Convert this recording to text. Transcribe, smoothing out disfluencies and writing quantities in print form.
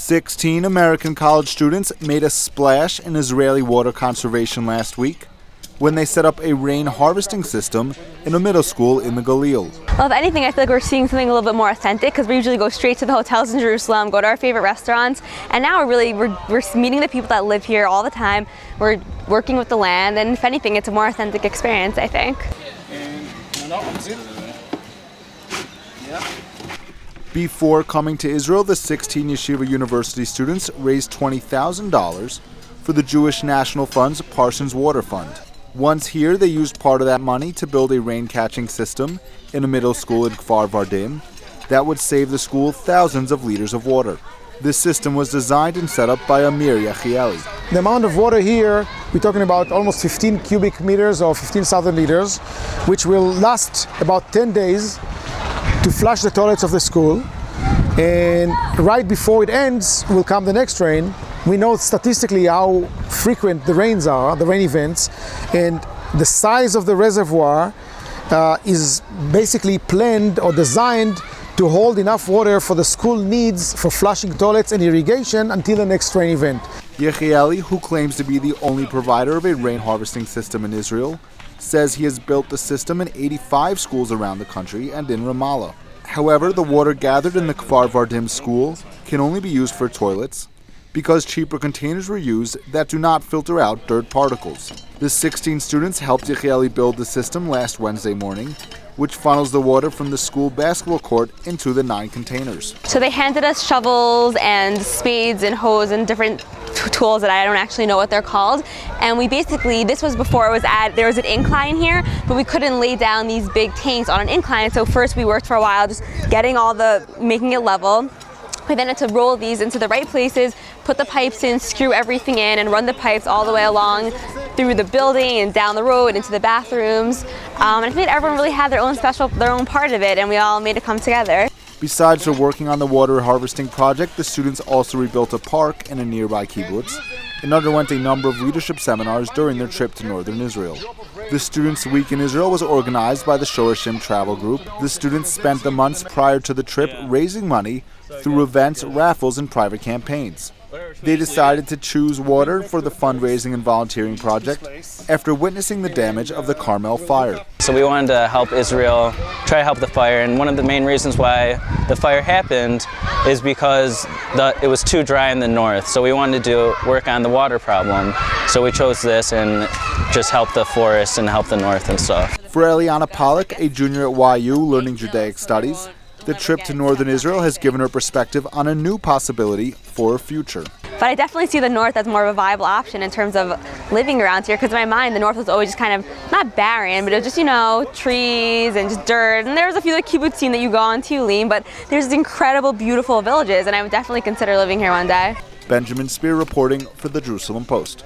16 American college students made a splash in Israeli water conservation last week when they set up a rain harvesting system in a middle school in the Galil. Well, if anything, I feel like we're seeing something a little bit more authentic because we usually go straight to the hotels in Jerusalem, go to our favorite restaurants, and now we're meeting the people that live here all the time. We're working with the land, and if anything, it's a more authentic experience, I think. Before coming to Israel, the 16 Yeshiva University students raised $20,000 for the Jewish National Fund's Parsons Water Fund. Once here, they used part of that money to build a rain-catching system in a middle school in Kfar Vardim that would save the school thousands of liters of water. This system was designed and set up by Amir Yechieli. The amount of water here, we're talking about almost 15 cubic meters or 15,000 liters, which will last about 10 days to flush the toilets of the school. And right before it ends will come the next rain. We know statistically how frequent the rains are, the rain events, and the size of the reservoir is basically planned or designed to hold enough water for the school needs for flushing toilets and irrigation until the next rain event. Yechieli, who claims to be the only provider of a rain harvesting system in Israel, says he has built the system in 85 schools around the country and in Ramallah. However, the water gathered in the Kfar Vardim school can only be used for toilets because cheaper containers were used that do not filter out dirt particles. The 16 students helped Yechieli build the system last Wednesday morning, which funnels the water from the school basketball court into the 9 containers. So they handed us shovels and spades and hose and different tools that I don't actually know what they're called. And we basically, this was before there was an incline here, but we couldn't lay down these big tanks on an incline. So first we worked for a while just making it level. We then had to roll these into the right places, put the pipes in, screw everything in, and run the pipes all the way along through the building and down the road into the bathrooms. And I think everyone really had their own part of it, and we all made it come together. Besides for working on the water harvesting project, the students also rebuilt a park in a nearby kibbutz and underwent a number of leadership seminars during their trip to northern Israel. The Students' Week in Israel was organized by the Shorashim Travel Group. The students spent the months prior to the trip raising money through events, raffles, and private campaigns. They decided to choose water for the fundraising and volunteering project after witnessing the damage of the Carmel fire. So we wanted to help Israel, try to help the fire, and one of the main reasons why the fire happened is because it was too dry in the north. So we wanted to work on the water problem. So we chose this and just help the forest and help the north and stuff. For Eliana Pollack, a junior at YU learning Judaic studies, the trip to northern Israel has given her perspective on a new possibility for her future. But I definitely see the north as more of a viable option in terms of living around here, because in my mind the north was always just kind of, not barren, but it was just, trees and just dirt. And there was a few like kibbutzim that you go on to, Lean, but there's these incredible, beautiful villages, and I would definitely consider living here one day. Benjamin Spear reporting for the Jerusalem Post.